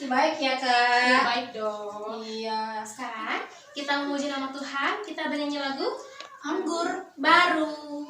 Baik ya Iya, Kak. baik dong. Iya. Sekarang kita memuji nama Tuhan, kita bernyanyi lagu Anggur baru.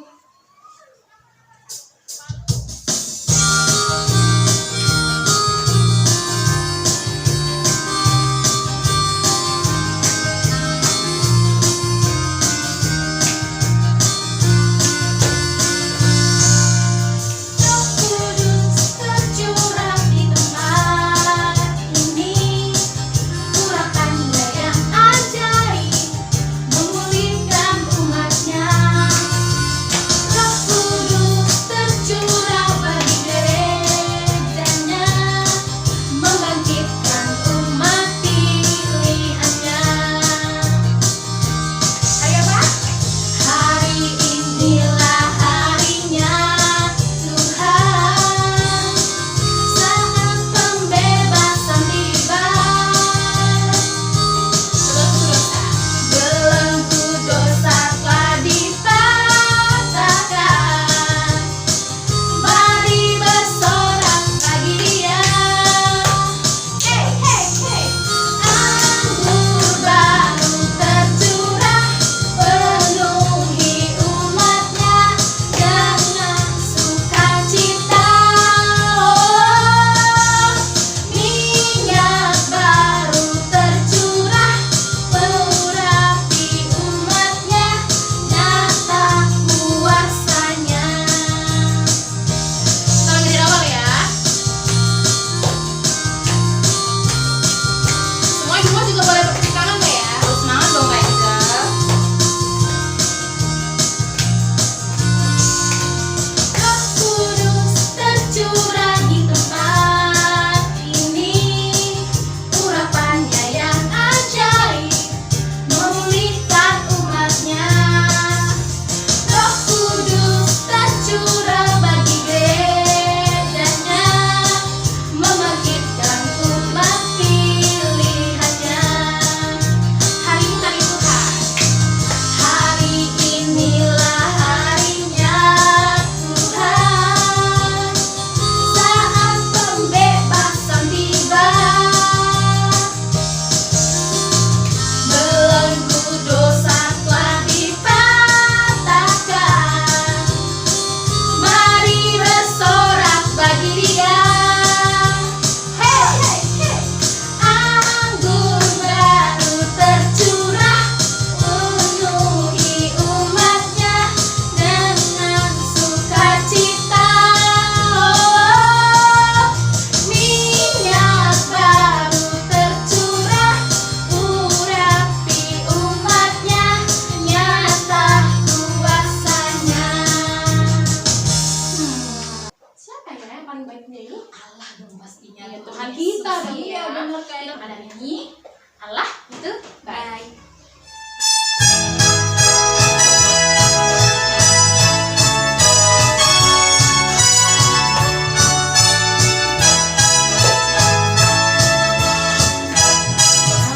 Tuhan kita dong. Iya, benar kayak ada nyanyi Allah itu baik.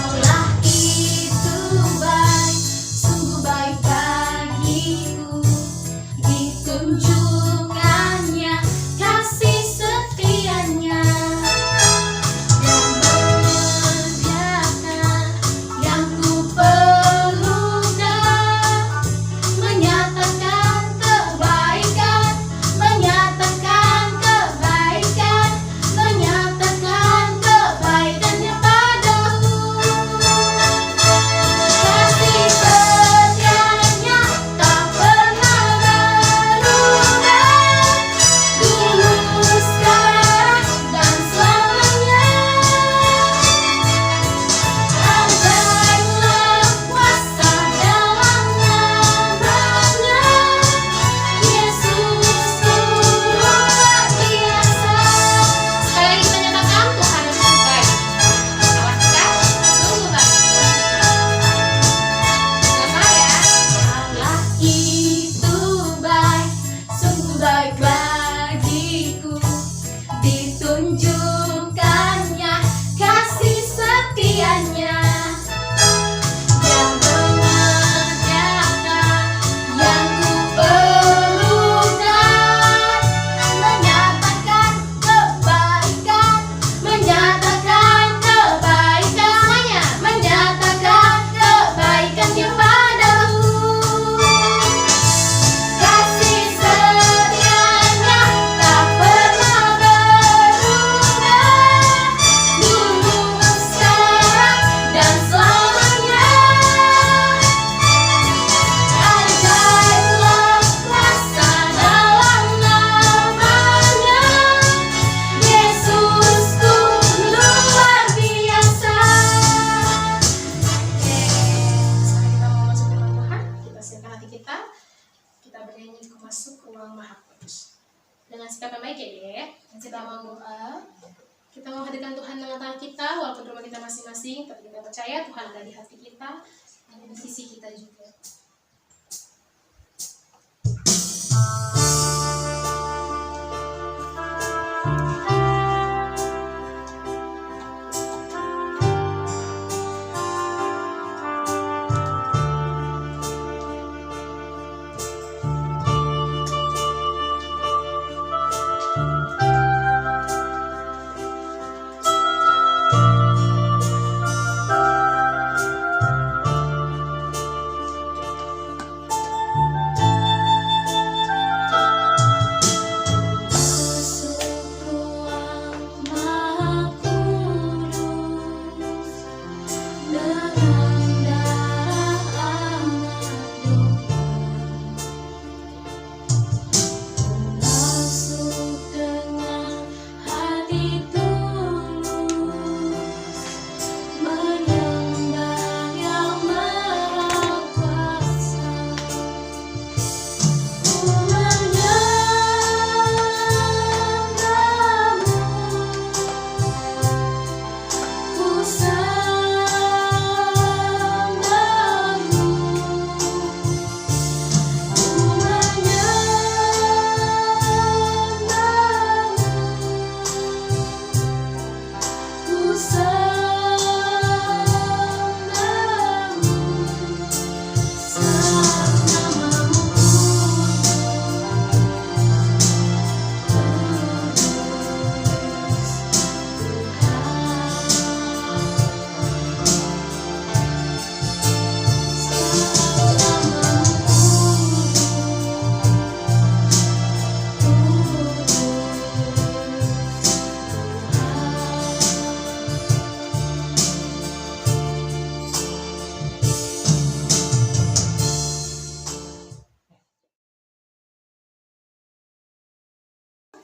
Allah itu baik, sungguh baik bagiku. Ditunjukkannya kasih setianya. Yang ku masuk ke ruang Maha Kudus. Dengan sikap yang baik ya Dek, kita mau hadirkan Tuhan dengan tangan kita, walaupun rumah kita masing-masing, tapi kita percaya Tuhan ada di hati kita, ada di sisi kita juga.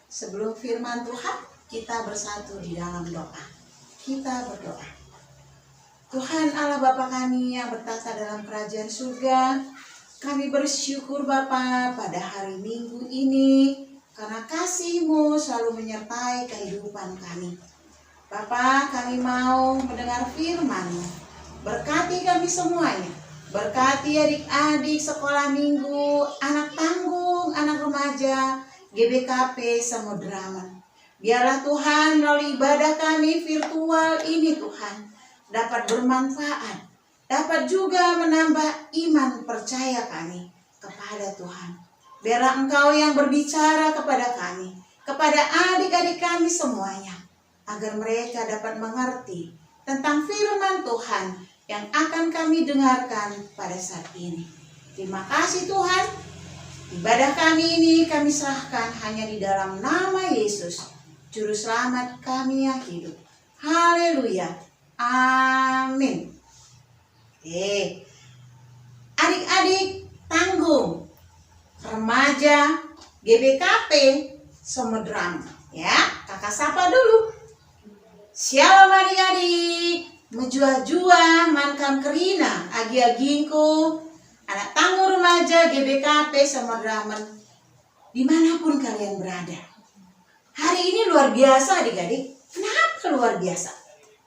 Sebelum firman Tuhan, kita bersatu di dalam doa. Kita berdoa. Tuhan Allah Bapa kami yang bertata dalam kerajaan surga, kami bersyukur Bapa pada hari Minggu ini, karena kasih-Mu selalu menyertai kehidupan kami. Bapa, kami mau mendengar firman-Mu. Berkati kami semuanya. Berkati adik-adik sekolah minggu, anak tanggung, anak remaja, GBKP Samudraman. Biarlah Tuhan melalui ibadah kami virtual ini Tuhan dapat bermanfaat, dapat juga menambah iman percaya kami kepada Tuhan. Biarlah Engkau yang berbicara kepada kami, kepada adik-adik kami semuanya, agar mereka dapat mengerti tentang firman Tuhan yang akan kami dengarkan pada saat ini. Terima kasih Tuhan. Ibadah kami ini kami serahkan hanya di dalam nama Yesus, Juru Selamat kami yang hidup. Haleluya. Amin. Oke. Adik-adik tanggung, remaja, GBKP, Samudraman. Ya, kakak sapa dulu. Shalom adik-adik. Menjua-jua, mankam kerina, agi-agingku, anak tanggung remaja GBKP Samudraman, dimanapun kalian berada. Hari ini luar biasa adik-adik. Kenapa luar biasa?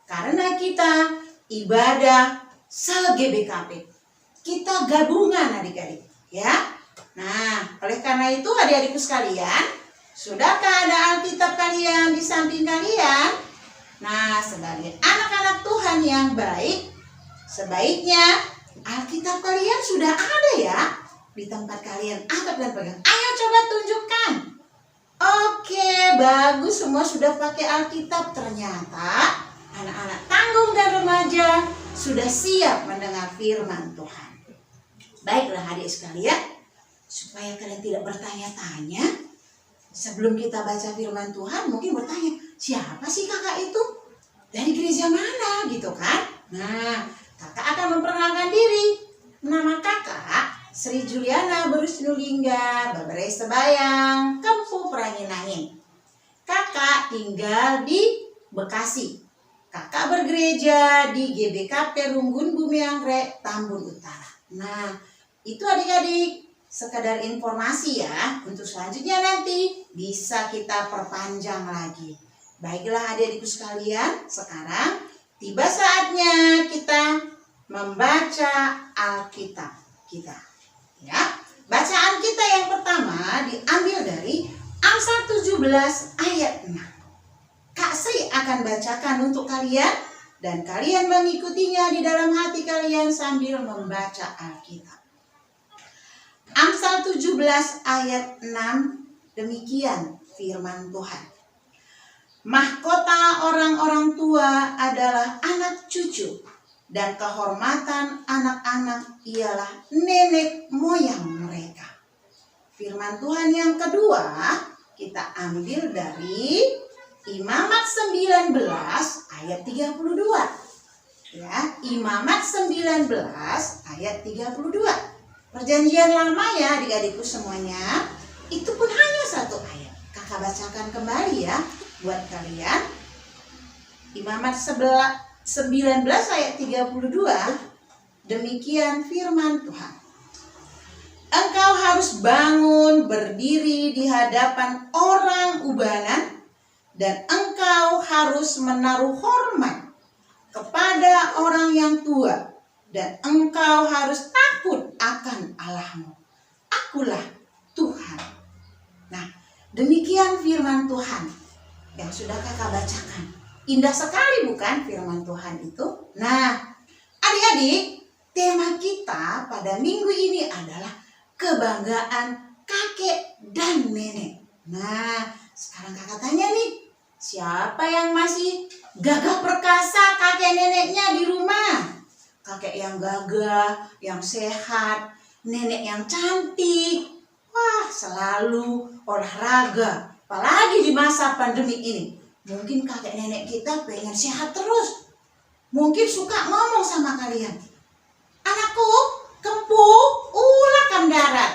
Karena kita ibadah se-GBKP. Kita gabungan adik-adik. Ya. Nah, oleh karena itu adik-adikku sekalian, sudahkah ada Alkitab kalian di samping kalian? Nah, sebagai anak-anak Tuhan yang baik, sebaiknya Alkitab kalian sudah ada ya di tempat kalian. Angkat dan pegang. Ayo coba tunjukkan. Oke, bagus, semua sudah pakai Alkitab. Ternyata anak-anak tanggung dan remaja sudah siap mendengar firman Tuhan. Baiklah adik sekalian, supaya kalian tidak bertanya-tanya, sebelum kita baca firman Tuhan mungkin bertanya, siapa sih kakak itu? Dari gereja mana gitu kan? Nah, kakak akan memperkenalkan diri. Nama kakak Sri Juliana Berusnulingga Babere Sebayang, Kempu Perangin-angin. Kakak tinggal di Bekasi. Kakak bergereja di GBKP Runggun Bumi Anggrek, Tambun Utara. Nah, itu adik-adik sekadar informasi ya. Untuk selanjutnya nanti bisa kita perpanjang lagi. Baiklah adik-adikku sekalian, sekarang tiba saatnya kita membaca Alkitab kita. Ya, bacaan kita yang pertama diambil dari Amsal 17 ayat 6. Kak Sri akan bacakan untuk kalian dan kalian mengikutinya di dalam hati kalian sambil membaca Alkitab. Amsal 17 ayat 6, demikian firman Tuhan. Mahkota orang-orang tua adalah anak cucu, dan kehormatan anak-anak ialah nenek moyang mereka. Firman Tuhan yang kedua kita ambil dari Imamat 19 ayat 32. Ya, Imamat 19 ayat 32. Perjanjian lama ya adik-adikku semuanya. Itu pun hanya satu ayat. Kakak bacakan kembali ya buat kalian. Imamat 19 ayat 32. Demikian firman Tuhan. Engkau harus bangun berdiri di hadapan orang ubanan, dan engkau harus menaruh hormat kepada orang yang tua, dan engkau harus takut akan Allahmu. Akulah Tuhan. Nah, demikian firman Tuhan yang sudah kakak bacakan. Indah sekali bukan firman Tuhan itu? Nah, adik-adik, tema kita pada minggu ini adalah kebanggaan kakek dan nenek. Nah, sekarang kakak tanya nih, siapa yang masih gagah perkasa kakek neneknya di rumah? Kakek yang gagah, yang sehat, nenek yang cantik. Wah, selalu olahraga, apalagi di masa pandemi ini. Mungkin kakek nenek kita pengen sehat terus. Mungkin suka ngomong sama kalian, anakku, kempuk, ulah darat.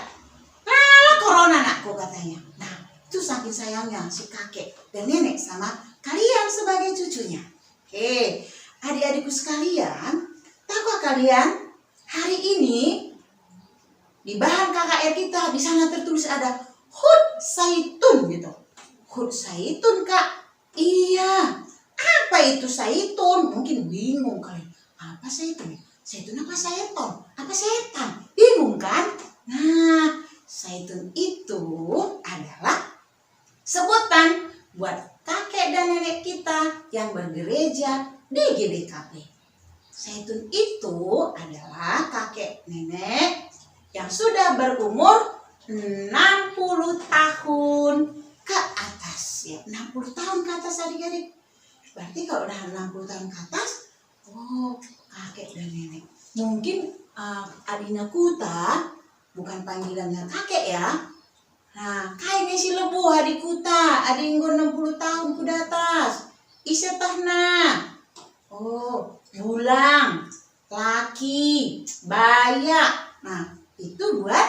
Lala corona anakku katanya. Nah, itu saking sayangnya si kakek dan nenek sama kalian sebagai cucunya. Oke, adik-adikku sekalian, tahukah kalian hari ini di bahan KKR kita di sana tertulis ada hut zaitun gitu. Hut zaitun kak. Iya. Apa itu zaitun? Mungkin bingung kalian. Apa zaitun? Zaitun apa setan? Apa setan? Bingung kan? Nah, zaitun itu adalah sebutan buat kakek dan nenek kita yang bergereja di GBKP. Zaitun itu adalah kakek nenek yang sudah berumur 60 tahun ke atas. Ya, 60 tahun ke atas adik-adik. Berarti kalau udah 60 tahun ke atas, oh kakek dan nenek. Mungkin Adina Kuta bukan panggilannya kakek ya. Nah, kayaknya si lebu adik Kuta, adik 60 tahun ke atas. Ise tahna. Oh, bulang, laki, bayak. Nah, itu buat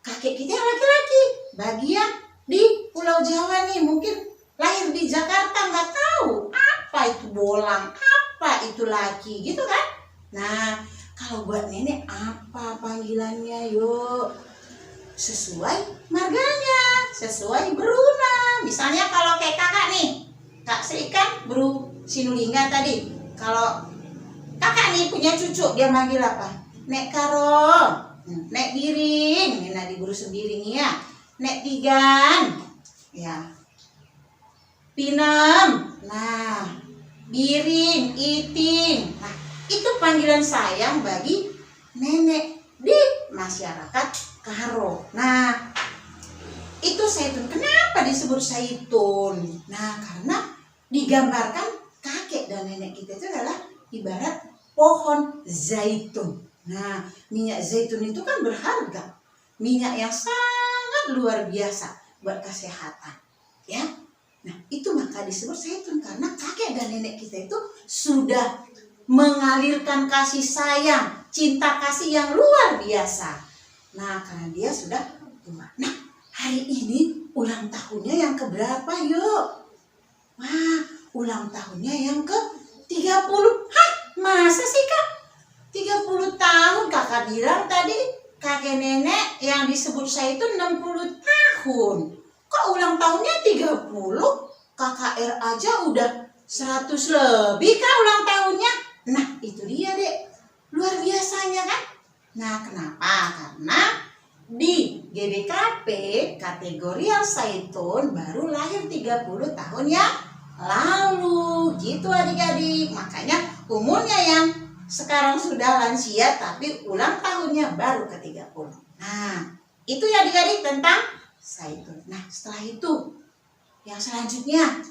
kakek kita yang laki-laki. Bagian di Pulau Jawa nih, mungkin lahir di Jakarta nggak tahu apa itu bolang, apa itu laki, gitu kan? Nah, kalau buat nenek apa panggilannya? Yuk, sesuai marganya, sesuai beruna. Misalnya kalau kayak kakak nih, Kak Sri kan Bru Sinulinga tadi. Kalau kakak nih punya cucu, dia manggil apa? Nek Karo, Nek Biring, ini nadi Bru sendiri nih ya. Nek Tigan, ya. Pinem, nah, Biring, Iting. Nah, itu panggilan sayang bagi nenek di masyarakat Karo. Nah, itu zaitun. Kenapa disebut zaitun? Nah, karena digambarkan kakek dan nenek kita itu adalah ibarat pohon zaitun. Nah, minyak zaitun itu kan berharga. Minyak yang sangat luar biasa buat kesehatan. Ya. Nah, itu maka disebut zaitun karena kakek dan nenek kita itu sudah mengalirkan kasih sayang, cinta kasih yang luar biasa. Nah, karena dia sudah tua. Nah, hari ini ulang tahunnya yang keberapa yuk? Wah, ulang tahunnya yang ke-30. Hah, masa sih kak? 30 tahun kakak bilang tadi kakek nenek yang disebut saya itu 60 tahun. Kok ulang tahunnya 30? KKR aja udah 100 lebih kah ulang tahunnya? Nah itu dia dek, luar biasanya kan? Nah kenapa? Karena di GBKP kategori Al-Zaitun baru lahir 30 tahun yang lalu gitu adik-adik. Makanya umurnya yang sekarang sudah lansia tapi ulang tahunnya baru ke 30. Nah itu ya adik-adik tentang zaitun. Nah setelah itu yang selanjutnya,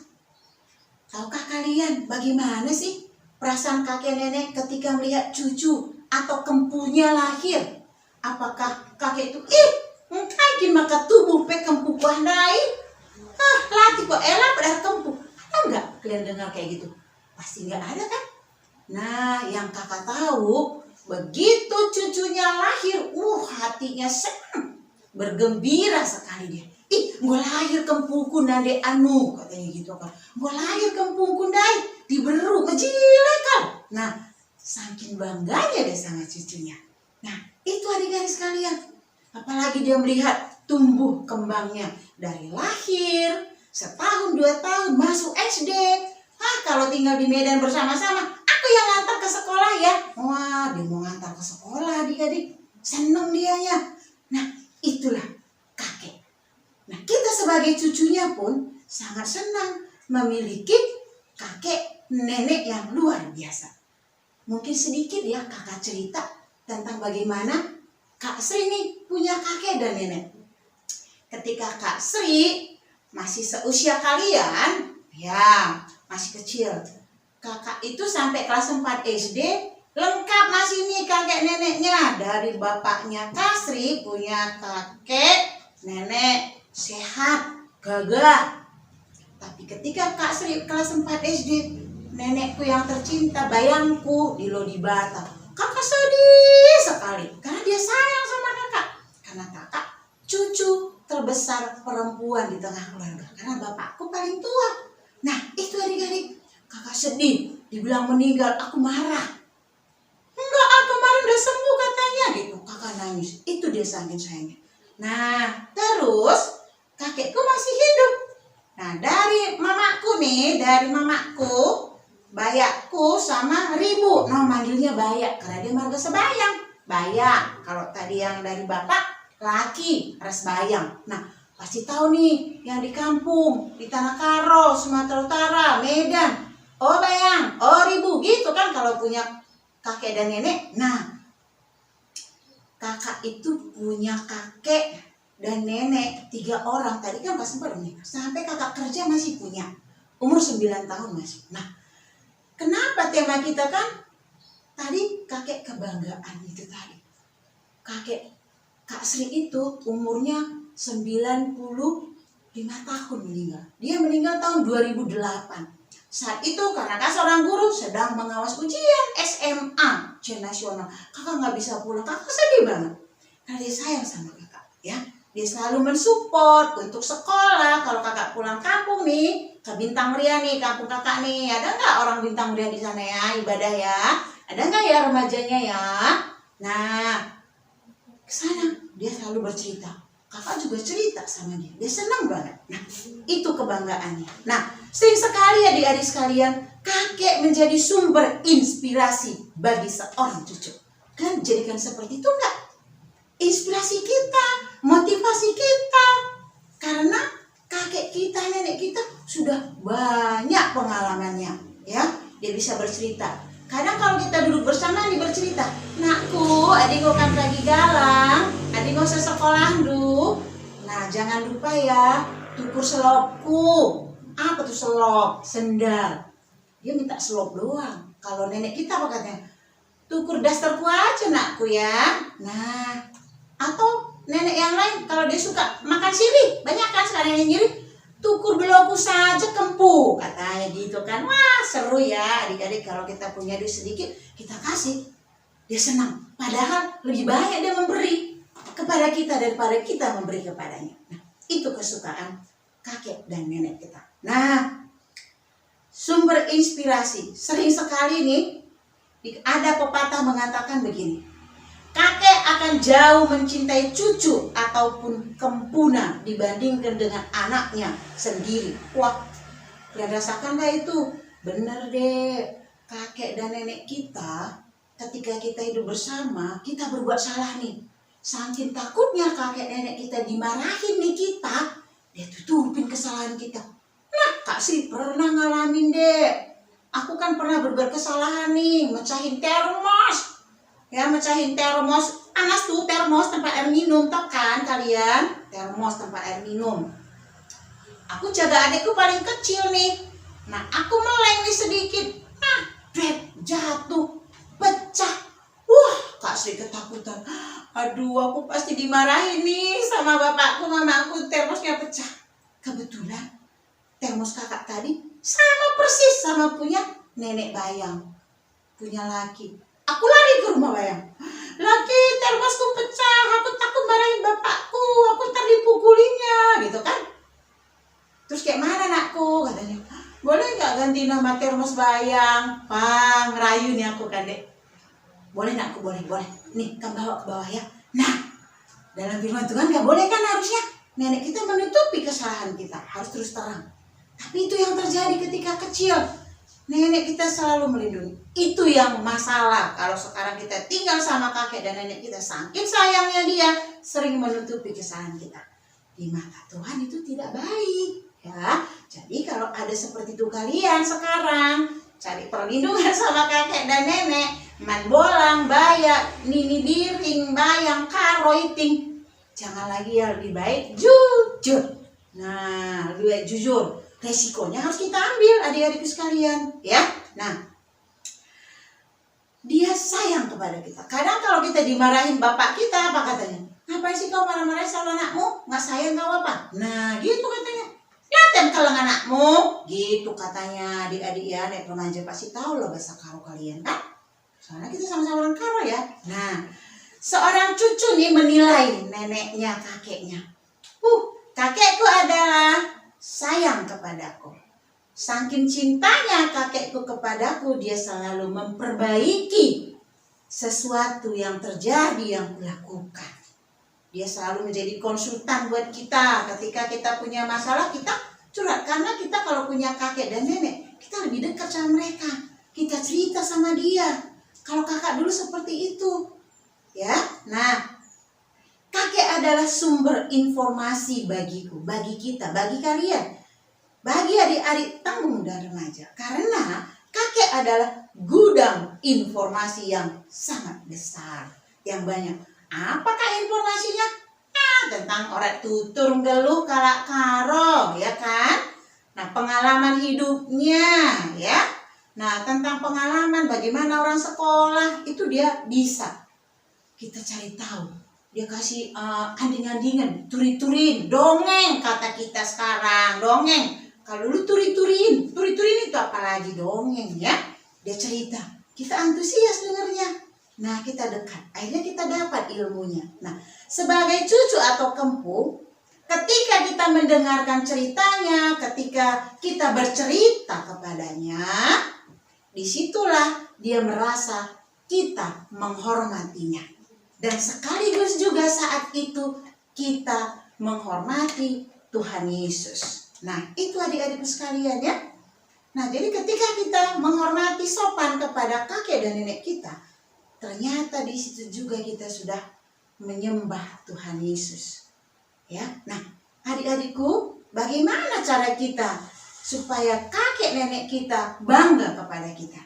tahukah kalian bagaimana sih perasaan kakek nenek ketika melihat cucu atau kempunya lahir? Apakah kakek itu mungkin maka tubuh pe kempu pandai? Latih kok elah pada kempu. Ada nggak kalian dengar kayak gitu? Pasti nggak ada kan? Nah yang kakak tahu, begitu cucunya lahir, hatinya senang, bergembira sekali dia. Gue lahir kempuku nade anu, katanya gitu kan. Gue lahir kempuku ndai, diberu, ngejilek kan. Nah, saking bangganya deh sama cucunya. Nah, itu adik-adik sekalian. Apalagi dia melihat tumbuh kembangnya dari lahir, setahun, 2 tahun, masuk SD. Kalau tinggal di Medan bersama-sama, aku yang ngantar ke sekolah ya. Wah, dia mau ngantar ke sekolah adik-adik. Seneng dianya. Nah, itulah kakek. Nah, kita sebagai cucunya pun sangat senang memiliki kakek nenek yang luar biasa. Mungkin sedikit ya kakak cerita tentang bagaimana Kak Sri nih punya kakek dan nenek. Ketika Kak Sri masih seusia kalian, ya masih kecil. Kakak itu sampai kelas 4 SD lengkap masih nih kakek neneknya. Dari bapaknya Kak Sri punya kakek nenek sehat, gagah. Tapi ketika Kak Sri kelas 4 SD, nenekku yang tercinta, bayangku di Lodibata, kakak sedih sekali karena dia sayang sama kakak. Karena kakak cucu terbesar perempuan di tengah keluarga. Karena bapakku paling tua. Nah itu adik-adik, kakak sedih, dibilang meninggal, aku marah. Enggak, kemarin udah sembuh katanya gitu. Kakak nangis, itu dia saking sayangnya. Nah terus kakekku masih hidup. Nah dari mamaku, bayakku sama Ribu. Nah manggilnya Bayak karena dia marga Sebayang. Bayak, kalau tadi yang dari bapak laki, ras Bayang. Nah pasti tahu nih yang di kampung, di Tanah Karo, Sumatera Utara, Medan. Oh Bayang, oh Ribu gitu kan kalau punya kakek dan nenek. Nah kakak itu punya kakek dan nenek 3 orang. Tadi kan pas sempat menikah. Sampai kakak kerja masih punya. Umur 9 tahun masih. Nah, kenapa tema kita kan tadi kakek kebanggaan itu tadi. Kakek Kak Sri itu umurnya 95 tahun meninggal. Dia meninggal tahun 2008. Saat itu karena Kak seorang guru sedang mengawas ujian SMA nasional. Kakak nggak bisa pulang. Kakak sedih banget. Karena dia sayang sama kakak. Ya. Dia selalu mensupport untuk sekolah. Kalau kakak pulang kampung nih, ke Bintang Muria nih, kampung kakak nih. Ada nggak orang Bintang Muria di sana ya, ibadah ya? Ada nggak ya remajanya ya? Nah, ke sana dia selalu bercerita. Kakak juga cerita sama dia. Dia senang banget. Nah, itu kebanggaannya. Nah, sering sekali adik-adik sekalian, kakek menjadi sumber inspirasi bagi seorang cucu. Kan jadikan seperti itu enggak? Inspirasi kita, motivasi kita. Karena kakek kita, nenek kita sudah banyak pengalamannya, ya. Dia bisa bercerita. Kadang kalau kita duduk bersama nih bercerita, nakku, adik kan lagi galang, adik usah sekolah dulu. Nah, jangan lupa ya, tukur selopku. Apa tuh selop? Sendal. Dia minta selop doang. Kalau nenek kita apa katanya? Tukur dasterku aja nakku ya. Nah, atau nenek yang lain kalau dia suka makan sirih, banyak kan sekarang yang nyirih, tukur beloku saja kempu katanya gitu kan. Wah seru ya adik-adik, kalau kita punya duit sedikit kita kasih, dia senang. Padahal lebih banyak dia memberi kepada kita daripada kita memberi kepadanya. Nah itu kesukaan kakek dan nenek kita. Nah sumber inspirasi sering sekali nih ada pepatah mengatakan begini, kakek akan jauh mencintai cucu ataupun kempuna dibandingkan dengan anaknya sendiri. Wah, kalian rasakan gak itu? Bener deh, kakek dan nenek kita ketika kita hidup bersama, kita berbuat salah nih. Saking takutnya kakek nenek kita dimarahin nih kita, dia tutupin kesalahan kita. Nah, Kak Sri pernah ngalamin deh. Aku kan pernah berbuat kesalahan nih, mecahin termos. Ya, mecahin termos. Panas tuh termos tempat air minum, tau kan kalian? Termos tempat air minum. Aku jaga adikku paling kecil nih. Nah, aku meleng nih sedikit. Nah, jatuh, pecah. Wah, Kak Sri ketakutan. Aduh, aku pasti dimarahin nih sama bapakku, mamaku, termosnya pecah. Kebetulan termos kakak tadi sama persis sama punya nenek Bayang, punya laki. Aku lari ke rumah Bayang. Laki, termosku pecah, aku takut marahin bapakku, aku ntar dipukulinya, gitu kan. Terus kayak mana nakku, katanya. Boleh gak ganti nama termos Bayang? Pang, ngerayu nih aku kan dek. Boleh nakku, boleh. Nih, kamu bawa ke bawah ya. Nah, dalam firman Tuhan gak boleh kan harusnya. Nenek kita menutupi kesalahan kita, harus terus terang. Tapi itu yang terjadi ketika kecil. Nenek kita selalu melindungi. Itu yang masalah. Kalau sekarang kita tinggal sama kakek dan nenek kita, saking sayangnya dia, sering menutupi kesalahan kita. Di mata Tuhan itu tidak baik. Ya, jadi kalau ada seperti itu kalian sekarang, cari perlindungan sama kakek dan nenek, main bolang, bayak, nini biring, bayang, karo, iting. Jangan lagi ya, lebih baik jujur. Nah, lebih baik jujur. Resikonya harus kita ambil adik-adikku sekalian, ya. Nah, dia sayang kepada kita. Kadang kalau kita dimarahin bapak kita, apa katanya? Ngapain sih kau marah-marahin sama anakmu? Nggak sayang kau apa? Nah, gitu katanya. Lihatin kalau anakmu, gitu katanya. Adik-adik ya, nek remaja pasti tahu loh bahasa karo kalian kan? Soalnya kita sama-sama orang karo ya. Nah, seorang cucu nih menilai neneknya, kakeknya. Kakekku adalah sayang kepadaku. Saking cintanya kakekku kepadaku, dia selalu memperbaiki sesuatu yang terjadi yang kulakukan. Dia selalu menjadi konsultan buat kita. Ketika kita punya masalah, kita curhat. Karena kita kalau punya kakek dan nenek, kita lebih dekat sama mereka. Kita cerita sama dia. Kalau kakak dulu seperti itu. Ya, nah, kakek adalah sumber informasi bagiku, bagi kita, bagi kalian, bagi adik-adik tanggung dan remaja. Karena kakek adalah gudang informasi yang sangat besar, yang banyak. Apakah informasinya? Tentang orang tutur geluh kalak karo, ya kan? Nah, pengalaman hidupnya, ya. Nah, tentang pengalaman bagaimana orang sekolah, itu dia bisa kita cari tahu. Dia kasih anding-andingan, turi-turin, dongeng kata kita sekarang, dongeng. Kalau dulu turi-turin itu apalagi dongeng ya. Dia cerita, kita antusias dengarnya. Nah, kita dekat, akhirnya kita dapat ilmunya. Nah, sebagai cucu atau kempu, ketika kita mendengarkan ceritanya, ketika kita bercerita kepadanya, disitulah dia merasa kita menghormatinya. Dan sekaligus juga saat itu kita menghormati Tuhan Yesus. Nah, itu adik-adikku sekalian ya. Nah, jadi ketika kita menghormati sopan kepada kakek dan nenek kita, ternyata di situ juga kita sudah menyembah Tuhan Yesus. Ya. Nah, adik-adikku, bagaimana cara kita supaya kakek nenek kita bangga kepada kita?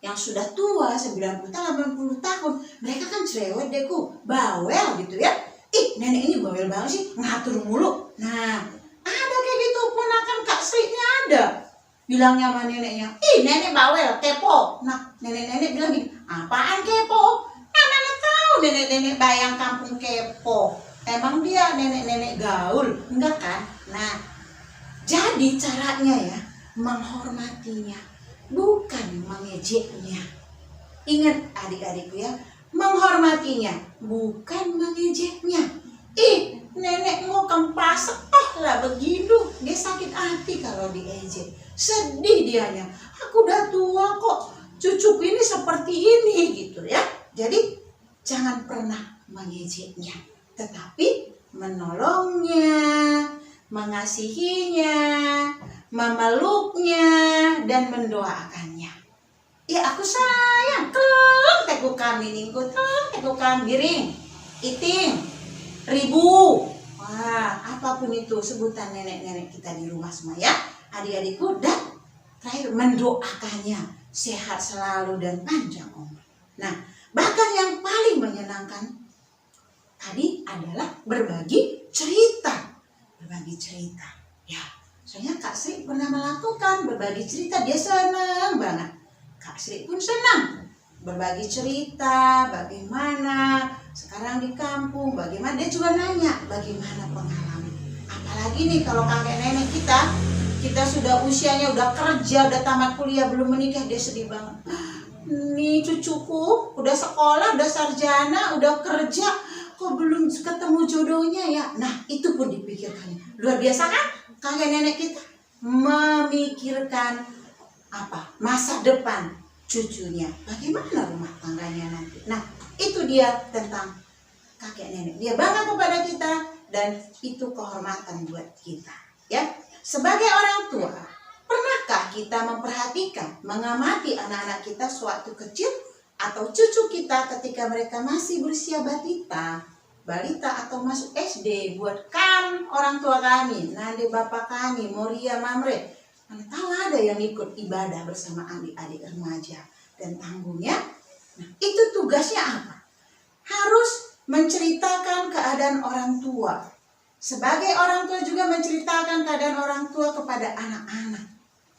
Yang sudah tua 90 tahun, 80 tahun, mereka kan cerewet deh bawel gitu ya. Nenek ini bawel banget sih, ngatur mulu. Nah, ada kayak gitu ponakan Kak Sri ini ada. Bilangnya sama neneknya, nenek bawel, kepo. Nah, nenek-nenek bilang gini, apaan kepo? Mana tahu nenek-nenek bayang kampung kepo. Emang dia nenek-nenek gaul? Enggak kan? Nah, jadi caranya ya, menghormatinya, bukan mengejeknya. Ingat adik-adikku ya, menghormatinya, bukan mengejeknya. Nenekmu kempasek, lah begitu. Dia sakit hati kalau diejek. Sedih dianya. Aku udah tua kok, cucuku ini seperti ini gitu ya. Jadi jangan pernah mengejeknya, tetapi menolongnya, mengasihinya, memeluknya, dan mendoakannya. Ya aku sayang, teku kami ningkut, teku kami giring, iting, ribu. Wah, apapun itu sebutan nenek-nenek kita di rumah semua ya, adik-adikku, dan terakhir mendoakannya sehat selalu dan panjang umur. Nah, bahkan yang paling menyenangkan tadi adalah berbagi cerita. Berbagi cerita. Ya, soalnya Kak Sri pernah melakukan berbagi cerita, dia senang banget. Kak Sri pun senang berbagi cerita, bagaimana sekarang di kampung, bagaimana, dia juga nanya bagaimana pengalaman. Apalagi nih kalau kakek nenek kita sudah usianya, udah kerja, udah tamat kuliah, belum menikah, dia sedih banget. Nih cucuku udah sekolah, udah sarjana, udah kerja, kok belum ketemu jodohnya ya. Nah itu pun dipikirkannya. Luar biasa kan kakek nenek kita memikirkan apa, masa depan cucunya, bagaimana rumah tangganya nanti. Nah itu dia tentang kakek nenek, dia bangga kepada kita, dan itu kehormatan buat kita ya. Sebagai orang tua, pernahkah kita memperhatikan, mengamati anak-anak kita sewaktu kecil atau cucu kita ketika mereka masih berusia balita atau masuk SD? Buat kan orang tua kami, nade bapak kami, Moria, Mamre, mana tahu ada yang ikut ibadah bersama adik-adik remaja dan tangguhnya. Nah, itu tugasnya apa? Harus menceritakan keadaan orang tua. Sebagai orang tua juga menceritakan keadaan orang tua kepada anak-anak.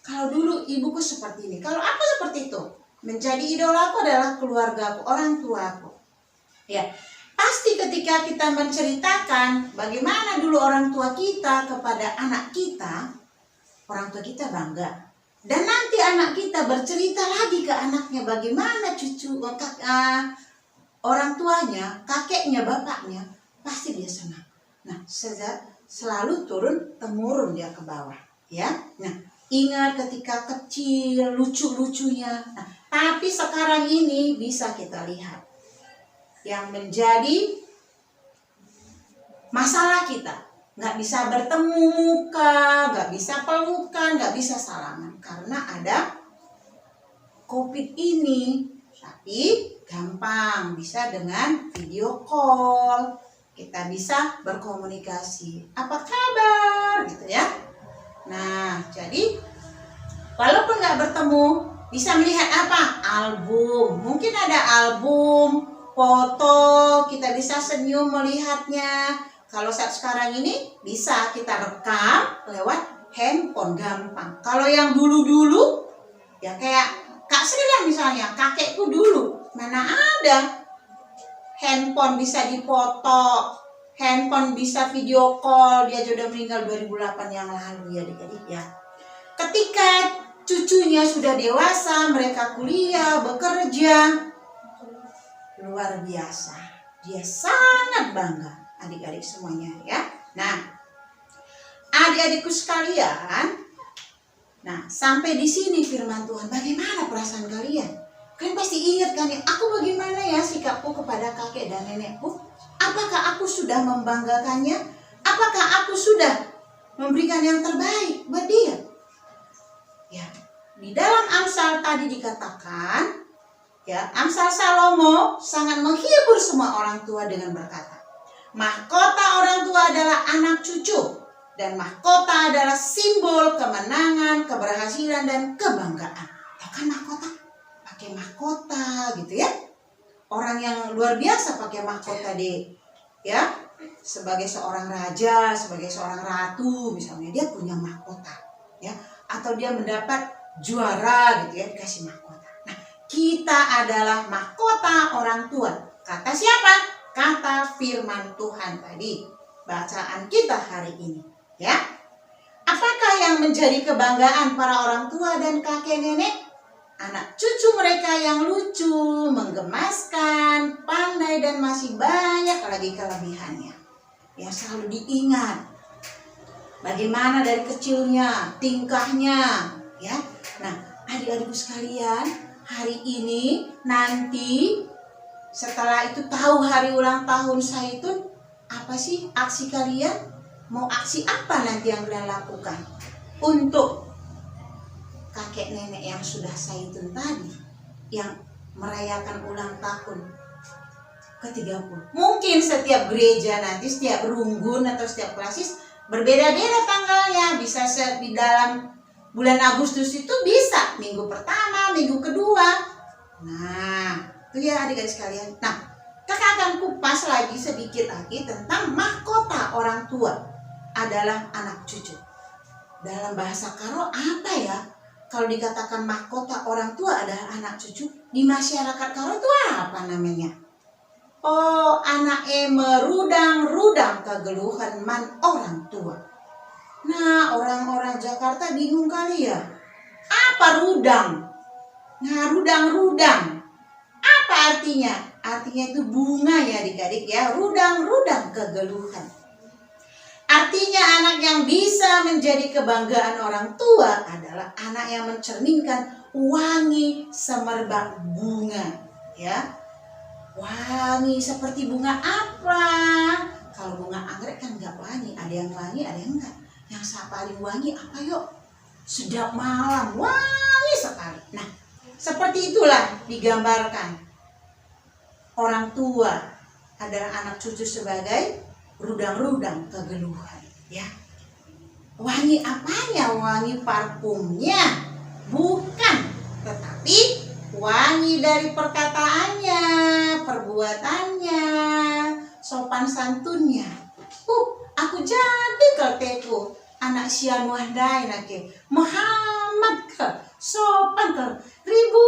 Kalau dulu ibuku seperti ini, kalau aku seperti itu. Menjadi idolaku adalah keluargaku, orang tuaku. Ya, pasti ketika kita menceritakan bagaimana dulu orang tua kita kepada anak kita, orang tua kita bangga. Dan nanti anak kita bercerita lagi ke anaknya bagaimana orang tuanya, kakeknya, bapaknya, pasti dia senang. Nah, selalu turun-temurun dia ke bawah, ya. Nah, ingat ketika kecil, lucu-lucunya. Nah, tapi sekarang ini bisa kita lihat yang menjadi masalah kita, nggak bisa bertemu muka, nggak bisa pelukan, nggak bisa salaman karena ada COVID ini. Tapi gampang, bisa dengan video call. Kita bisa berkomunikasi, apa kabar gitu ya. Nah, jadi walaupun nggak bertemu, bisa melihat apa? Album. Mungkin ada album, foto, kita bisa senyum melihatnya. Kalau saat sekarang ini bisa kita rekam lewat handphone, gampang. Kalau yang dulu-dulu, ya kayak Kak Sri lah misalnya, kakekku dulu, mana ada handphone bisa dipoto, handphone bisa video call, dia sudah meninggal 2008 yang lalu ya adik-adik ya. Ketika cucunya sudah dewasa, mereka kuliah, bekerja, luar biasa. Dia sangat bangga, adik-adik semuanya ya. Nah, adik-adikku sekalian, nah sampai di sini firman Tuhan, bagaimana perasaan kalian? Kalian pasti ingat kan ya, aku bagaimana ya sikapku kepada kakek dan nenekku? Apakah aku sudah membanggakannya? Apakah aku sudah memberikan yang terbaik buat dia? Ya, di dalam Amsal tadi dikatakan, ya, Amsal Salomo sangat menghibur semua orang tua dengan berkata, mahkota orang tua adalah anak cucu, dan mahkota adalah simbol kemenangan, keberhasilan, dan kebanggaan. Tahu kan mahkota? Pakai mahkota gitu ya. Orang yang luar biasa pakai mahkota deh, ya. Sebagai seorang raja, sebagai seorang ratu misalnya, dia punya mahkota, ya. Atau dia mendapat juara gitu ya, dikasih mahkota. Nah, kita adalah mahkota orang tua. Kata siapa? Kata firman Tuhan tadi, bacaan kita hari ini, ya. Apakah yang menjadi kebanggaan para orang tua dan kakek nenek? Anak cucu mereka yang lucu, menggemaskan, pandai, dan masih banyak lagi kelebihannya. Yang selalu diingat. Bagaimana dari kecilnya, tingkahnya, ya. Nah, adik-adikku sekalian, hari ini nanti setelah itu tahu hari ulang tahun Zaitun, apa sih aksi kalian? Mau aksi apa nanti yang kalian lakukan untuk kakek nenek yang sudah Zaitun tadi, yang merayakan ulang tahun ke-30? Mungkin setiap gereja nanti, setiap runggun atau setiap klasis berbeda-beda tanggalnya. Bisa di dalam bulan Agustus itu bisa minggu pertama, minggu kedua. Nah, itu ya adik-adik sekalian. Nah, kakak akan kupas lagi sedikit lagi tentang mahkota orang tua adalah anak cucu. Dalam bahasa Karo apa ya? Kalau dikatakan mahkota orang tua adalah anak cucu, di masyarakat Karo itu apa namanya? Oh, anak merudang-rudang kegeluhan man orang tua. Nah, orang-orang Jakarta bingung kali ya. Apa rudang? Nah, rudang-rudang. Apa artinya? Artinya itu bunga ya adik-adik ya. Rudang-rudang kegeluhan. Artinya anak yang bisa menjadi kebanggaan orang tua adalah anak yang mencerminkan wangi semerbak bunga. Ya. Wangi seperti bunga apa? Kalau bunga anggrek kan nggak wangi. Ada yang wangi, ada yang enggak. Yang paling wangi apa yuk? Sedap malam, wangi sekali. Nah, seperti itulah digambarkan. Orang tua adalah anak cucu sebagai rudang-rudang kegeluhan. Ya, wangi apanya? Wangi parfumnya? Bukan, tetapi wangi dari perkataannya, perbuatannya, sopan santunnya. Aku jadi kelteku anak sianuah dai nake Muhammad ke sopan ke ribu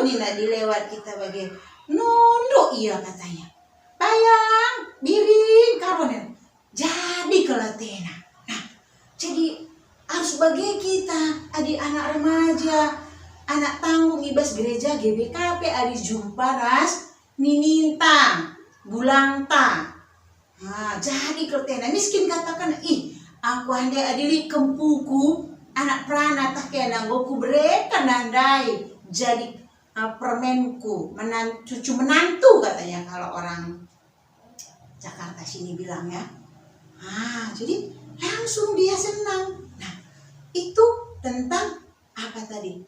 nina dilewat kita bagi nunduk iya katanya. Bayang biring karonen jadi kelatena. Nah, jadi harus bagi kita adik anak remaja, anak tanggung ibas gereja GBKP adi jumpa ras ninintang bulangta. Nah, jadi kelatena miskin katakan aku andai adili kempuku anak prana tak kena goku bereka nandai jadi permenku cucu menantu katanya kalau orang Jakarta sini bilang ya. Jadi langsung dia senang. Nah, itu tentang apa tadi?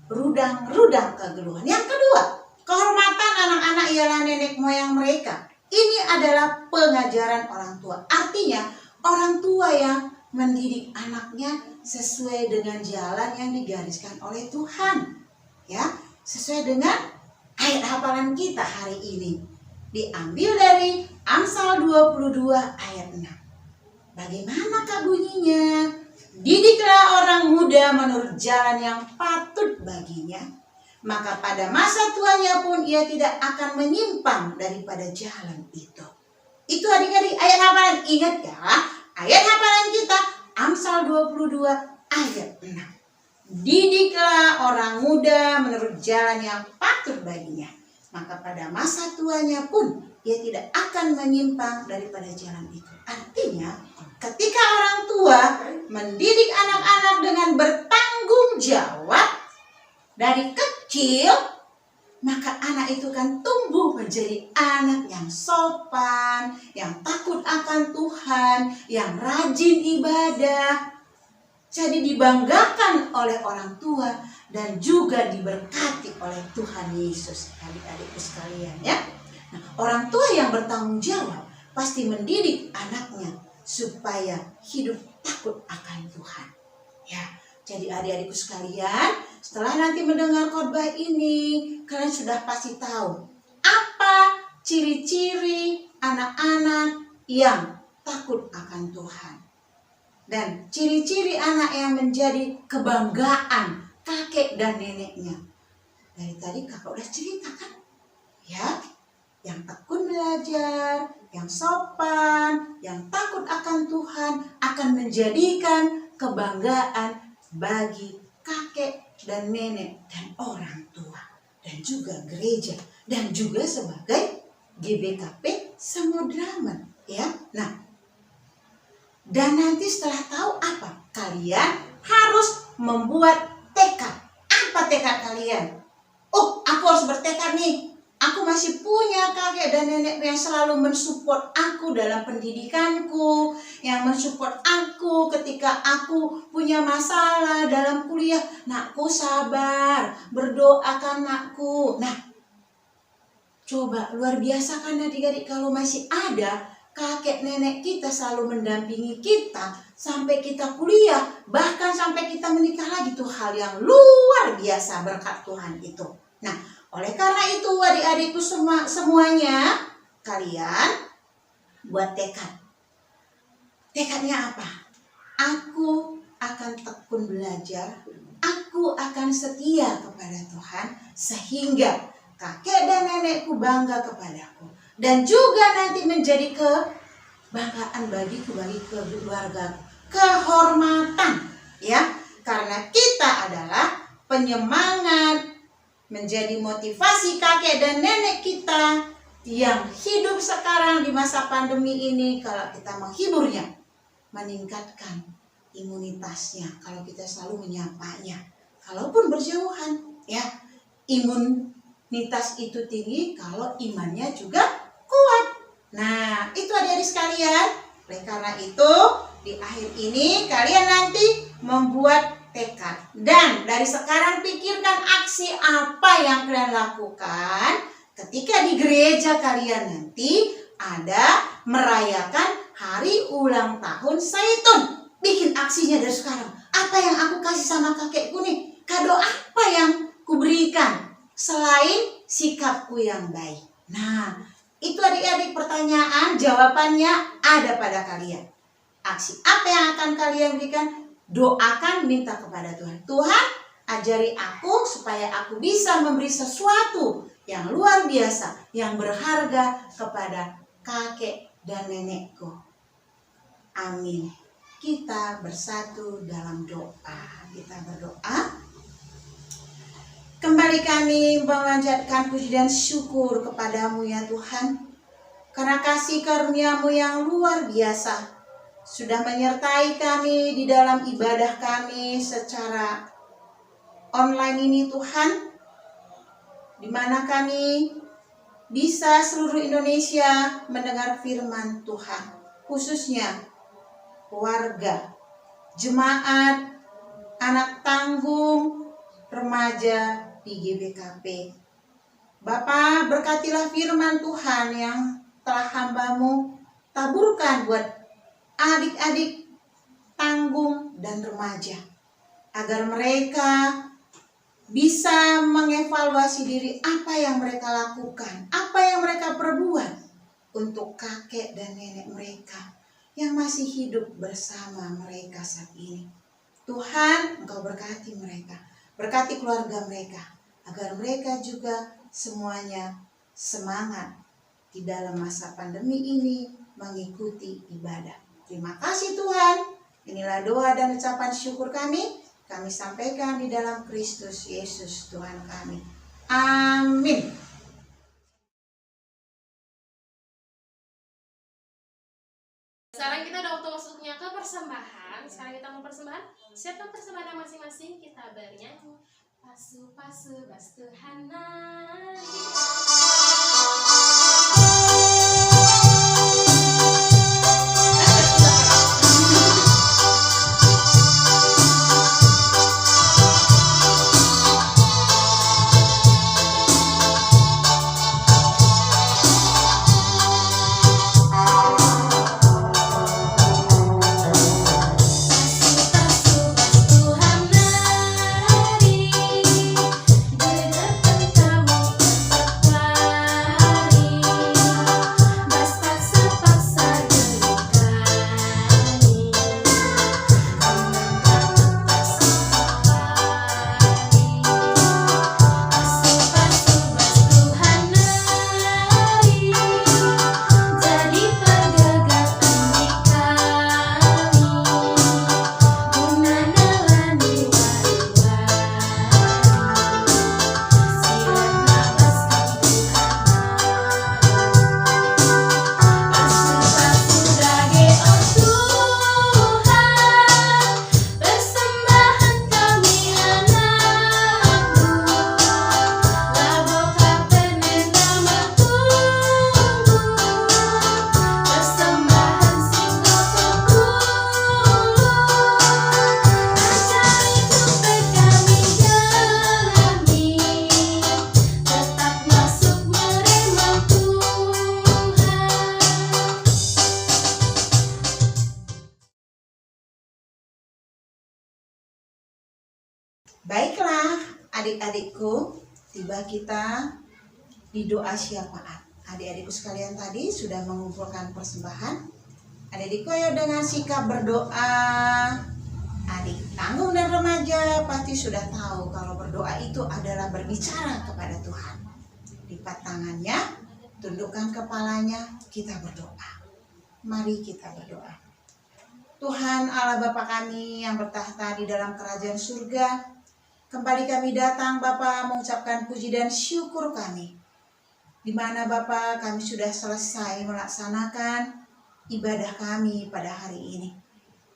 Rudang-rudang kegeluhan. Yang kedua, kehormatan anak-anak ialah nenek moyang mereka. Ini adalah pengajaran orang tua. Artinya orang tua yang mendidik anaknya sesuai dengan jalan yang digariskan oleh Tuhan. Ya, sesuai dengan ayat hafalan kita hari ini. Diambil dari Amsal 22 ayat 6. Bagaimanakah bunyinya? Didiklah orang muda menurut jalan yang patut baginya, maka pada masa tuanya pun ia tidak akan menyimpang daripada jalan itu. Itu adik-adik ayat hafalan. Ingat ya, ayat hafalan kita Amsal 22 ayat 6. Didiklah orang muda menurut jalan yang patut baginya, maka pada masa tuanya pun ia tidak akan menyimpang daripada jalan itu. Artinya, ketika orang tua mendidik anak-anak dengan bertanggung jawab dari kecil, maka anak itu kan tumbuh menjadi anak yang sopan, yang takut akan Tuhan, yang rajin ibadah. Jadi dibanggakan oleh orang tua dan juga diberkati oleh Tuhan Yesus, adik-adikku sekalian ya. Nah, orang tua yang bertanggung jawab pasti mendidik anaknya supaya hidup takut akan Tuhan. Ya, jadi adik-adikku sekalian, setelah nanti mendengar khotbah ini, kalian sudah pasti tahu apa ciri-ciri anak-anak yang takut akan Tuhan. Dan ciri-ciri anak yang menjadi kebanggaan kakek dan neneknya. Dari tadi kakak udah ceritakan, ya, yang tekun belajar, yang sopan, yang takut akan Tuhan akan menjadikan kebanggaan bagi kakek dan nenek dan orang tua dan juga gereja dan juga sebagai GBKP Samodraman, ya. Nah, dan nanti setelah tahu apa, kalian harus membuat tekad. Apa tekad kalian? oh aku harus bertekad nih. Aku masih punya kakek dan nenek yang selalu mensupport aku dalam pendidikanku, yang mensupport aku ketika aku punya masalah dalam kuliah. Nakku sabar, berdoakan nakku. Nah, coba luar biasa kan adik-adik kalau masih ada kakek nenek kita selalu mendampingi kita sampai kita kuliah, bahkan sampai kita menikah lagi. Itu hal yang luar biasa berkat Tuhan itu. Nah, oleh karena itu adik-adikku semuanya, kalian buat tekad. Tekadnya apa? Aku akan tekun belajar, aku akan setia kepada Tuhan sehingga kakek dan nenekku bangga kepadaku. Dan juga nanti menjadi kebanggaan bagiku, bagi keluarga, kehormatan, ya. Karena kita adalah penyemangat, menjadi motivasi kakek dan nenek kita yang hidup sekarang di masa pandemi ini. Kalau kita menghiburnya, meningkatkan imunitasnya, kalau kita selalu menyapanya, kalaupun berjauhan, ya, imunitas itu tinggi kalau imannya juga kuat. Nah, itu adik-adik sekalian. Oleh karena itu, di akhir ini kalian nanti membuat tekad. Dan dari sekarang pikirkan aksi apa yang kalian lakukan ketika di gereja kalian nanti ada merayakan hari ulang tahun Zaitun. Bikin aksinya dari sekarang. Apa yang aku kasih sama kakekku nih? Kado apa yang kuberikan selain sikapku yang baik? Nah, itu adik-adik pertanyaan, jawabannya ada pada kalian. Aksi apa yang akan kalian berikan? Doakan, minta kepada Tuhan. Tuhan, ajari aku supaya aku bisa memberi sesuatu yang luar biasa, yang berharga kepada kakek dan nenekku. Amin. Kita bersatu dalam doa. Kita berdoa. Kembali kami memanjatkan puji dan syukur kepadamu ya Tuhan, karena kasih karunia-Mu yang luar biasa sudah menyertai kami di dalam ibadah kami secara online ini Tuhan, di mana kami bisa seluruh Indonesia mendengar firman Tuhan, khususnya keluarga, jemaat, anak tanggung, remaja di GBKP. Bapa, berkatilah firman Tuhan yang telah hamba-Mu taburkan buat adik-adik tanggung dan remaja, agar mereka bisa mengevaluasi diri apa yang mereka lakukan, apa yang mereka perbuat untuk kakek dan nenek mereka yang masih hidup bersama mereka saat ini. Tuhan, Engkau berkati mereka, berkati keluarga mereka, agar mereka juga semuanya semangat di dalam masa pandemi ini mengikuti ibadah. Terima kasih Tuhan. Inilah doa dan ucapan syukur kami sampaikan di dalam Kristus Yesus Tuhan kami. Amin. Sekarang kita udah waktu masuknya ke persembahan. Sekarang kita mau persembahan. Siapa persembahan masing-masing? Kita bernyanyi. Pasu-pasu bas Tuhan Baiklah adik-adikku, tiba kita di doa syafaat. Adik-adikku sekalian tadi sudah mengumpulkan persembahan. Adik-adikku ayo dengan sikap berdoa. Adik tanggung dan remaja pasti sudah tahu kalau berdoa itu adalah berbicara kepada Tuhan. Lipat tangannya, tundukkan kepalanya, kita berdoa. Mari kita berdoa. Tuhan Allah Bapa kami yang bertahta di dalam kerajaan surga, kembali kami datang Bapa mengucapkan puji dan syukur kami. Di mana Bapa kami sudah selesai melaksanakan ibadah kami pada hari ini.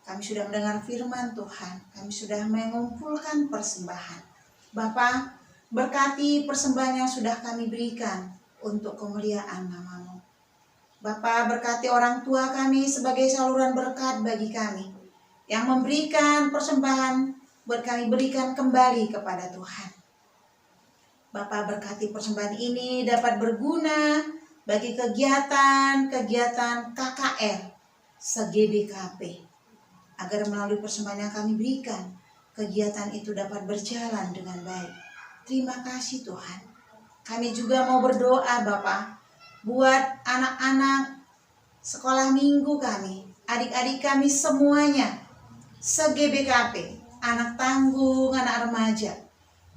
Kami sudah mendengar firman Tuhan, kami sudah mengumpulkan persembahan. Bapa, berkati persembahan yang sudah kami berikan untuk kemuliaan nama-Mu. Bapa, berkati orang tua kami sebagai saluran berkat bagi kami, yang memberikan persembahan buat kami berikan kembali kepada Tuhan. Bapa, berkati persembahan ini dapat berguna bagi kegiatan-kegiatan KKR se-GBKP, agar melalui persembahan yang kami berikan, kegiatan itu dapat berjalan dengan baik. Terima kasih Tuhan. Kami juga mau berdoa Bapa, buat anak-anak sekolah minggu kami, adik-adik kami semuanya, se-GBKP, anak tanggung, anak remaja.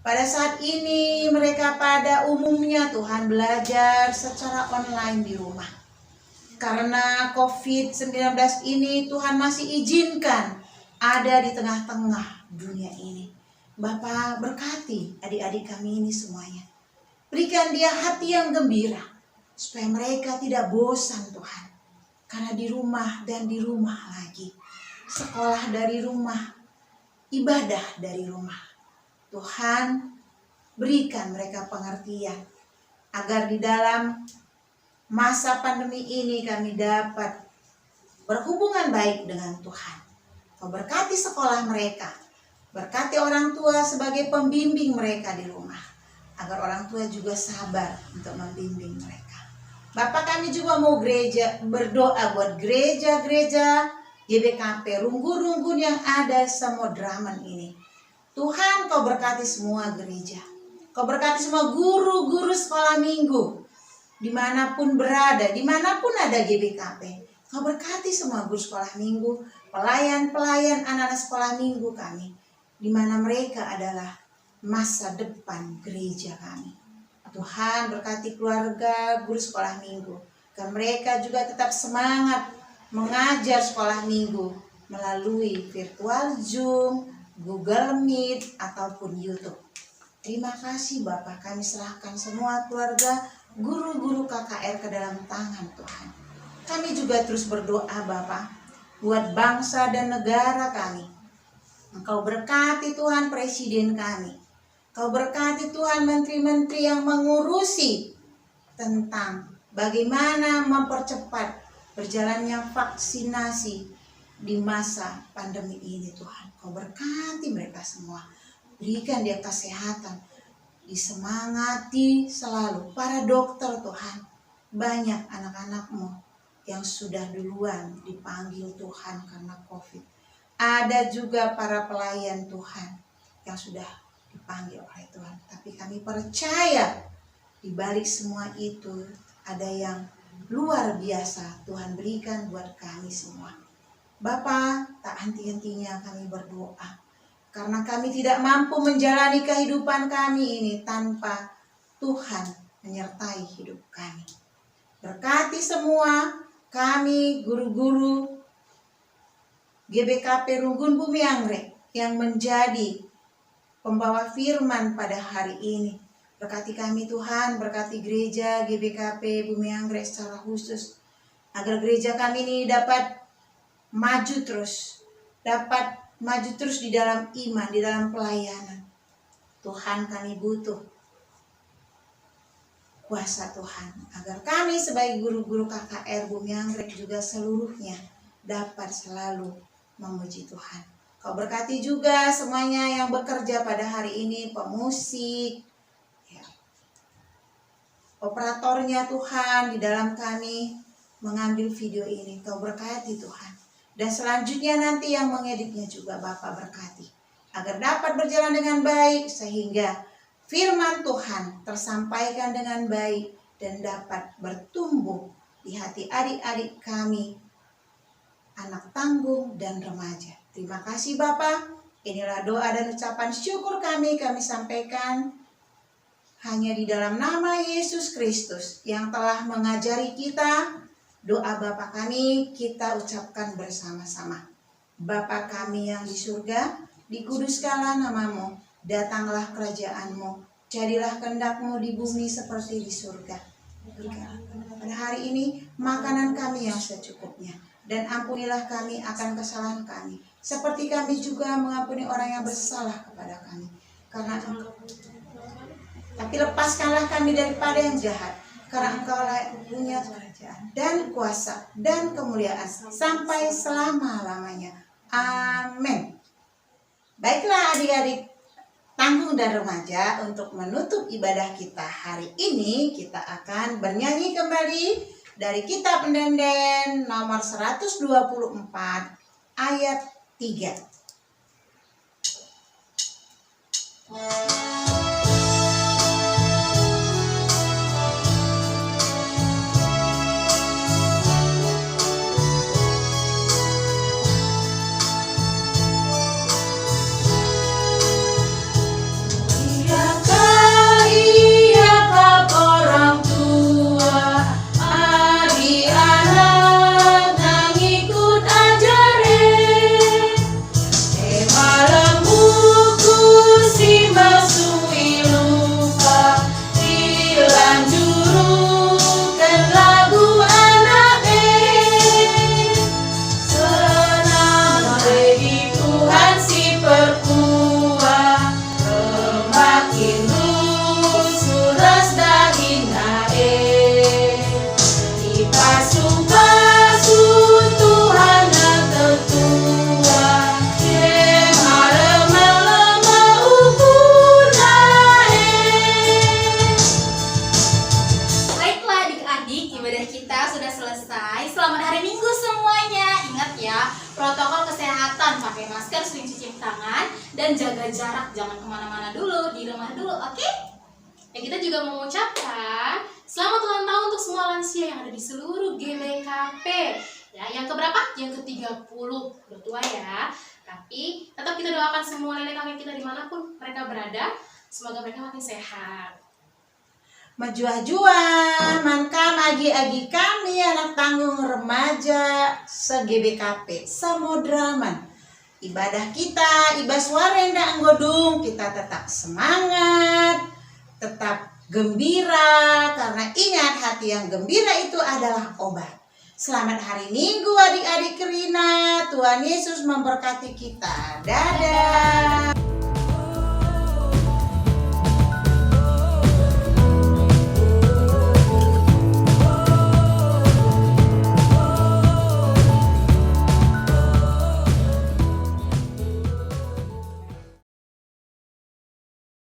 Pada saat ini mereka pada umumnya Tuhan belajar secara online di rumah. Karena COVID-19 ini Tuhan masih izinkan ada di tengah-tengah dunia ini. Bapa, berkati adik-adik kami ini semuanya. Berikan dia hati yang gembira supaya mereka tidak bosan Tuhan. Karena di rumah dan di rumah lagi. Sekolah dari rumah, ibadah dari rumah. Tuhan, berikan mereka pengertian agar di dalam masa pandemi ini kami dapat berhubungan baik dengan Tuhan. Kau berkati sekolah mereka, berkati orang tua sebagai pembimbing mereka di rumah, agar orang tua juga sabar untuk membimbing mereka. Bapak, kami juga mau berdoa buat gereja-gereja GBKP, runggun-runggun yang ada Samuderaman ini. Tuhan, Kau berkati semua gereja. Kau berkati semua guru-guru sekolah minggu. Dimanapun berada, dimanapun ada GBKP. Kau berkati semua guru sekolah minggu, pelayan-pelayan anak-anak sekolah minggu kami. Dimana mereka adalah masa depan gereja kami. Tuhan, berkati keluarga guru sekolah minggu. Dan mereka juga tetap semangat mengajar sekolah minggu melalui virtual Zoom, Google Meet, ataupun YouTube. Terima kasih Bapak, kami serahkan semua keluarga guru-guru KKR ke dalam tangan Tuhan. Kami juga terus berdoa Bapak, buat bangsa dan negara kami. Engkau berkati Tuhan presiden kami. Kau berkati Tuhan menteri-menteri yang mengurusi tentang bagaimana mempercepat berjalannya vaksinasi di masa pandemi ini Tuhan. Kau berkati mereka semua. Berikan dia kesehatan. Disemangati selalu. Para dokter Tuhan. Banyak anak-anak-Mu yang sudah duluan dipanggil Tuhan karena COVID. Ada juga para pelayan Tuhan yang sudah dipanggil oleh Tuhan. Tapi kami percaya di balik semua itu ada yang luar biasa Tuhan berikan buat kami semua. Bapa, tak henti-hentinya kami berdoa. Karena kami tidak mampu menjalani kehidupan kami ini tanpa Tuhan menyertai hidup kami. Berkati semua kami guru-guru GBKP Runggun Bumi Anggrek yang menjadi pembawa firman pada hari ini. Berkati kami Tuhan, berkati gereja GBKP Bumi Anggrek secara khusus. Agar gereja kami ini dapat maju terus di dalam iman, di dalam pelayanan. Tuhan, kami butuh kuasa Tuhan, agar kami sebagai guru-guru KKR Bumi Anggrek juga seluruhnya dapat selalu memuji Tuhan. Kau berkati juga semuanya yang bekerja pada hari ini, pemusik, ya, operatornya Tuhan di dalam kami mengambil video ini. Kau berkati Tuhan. Dan selanjutnya nanti yang mengeditnya juga Bapak berkati. agar dapat berjalan dengan baik sehingga firman Tuhan tersampaikan dengan baik dan dapat bertumbuh di hati adik-adik kami, anak tanggung dan remaja. Terima kasih Bapa. Inilah doa dan ucapan syukur kami sampaikan hanya di dalam nama Yesus Kristus yang telah mengajari kita. Doa Bapa kami kita ucapkan bersama-sama. Bapa kami yang di surga, dikuduskanlah namamu, datanglah kerajaanmu, jadilah kehendak-mu di bumi seperti di surga. Berikanlah pada hari ini makanan kami yang secukupnya, dan ampunilah kami akan kesalahan kami, seperti kami juga mengampuni orang yang bersalah kepada kami. Tapi lepaskanlah kami daripada yang jahat, karena Engkaulah punya kerajaan dan kuasa dan kemuliaan sampai selama-lamanya. Amin. Baiklah adik-adik tanggung dan remaja, untuk menutup ibadah kita hari ini kita akan bernyanyi kembali dari kitab Pendenden nomor 124 ayat 3. Protokol kesehatan, pakai masker, sering cuci tangan, dan jaga jarak, jangan kemana-mana dulu, di rumah dulu, oke? Ya, kita juga mengucapkan selamat ulang tahun untuk semua lansia yang ada di seluruh GBKP. Ya, yang keberapa? Yang ke-30. Udah tua ya. Tapi tetap kita doakan semua nenek kakek kita dimanapun mereka berada, semoga mereka makin sehat. Majua-jua, mankam agi-agi kami anak tanggung remaja se-GBKP, Samodraman. Ibadah kita, ibas warenda anggodung, kita tetap semangat, tetap gembira, karena ingat hati yang gembira itu adalah obat. Selamat hari Minggu adik-adik Kerina, Tuhan Yesus memberkati kita. Dadah.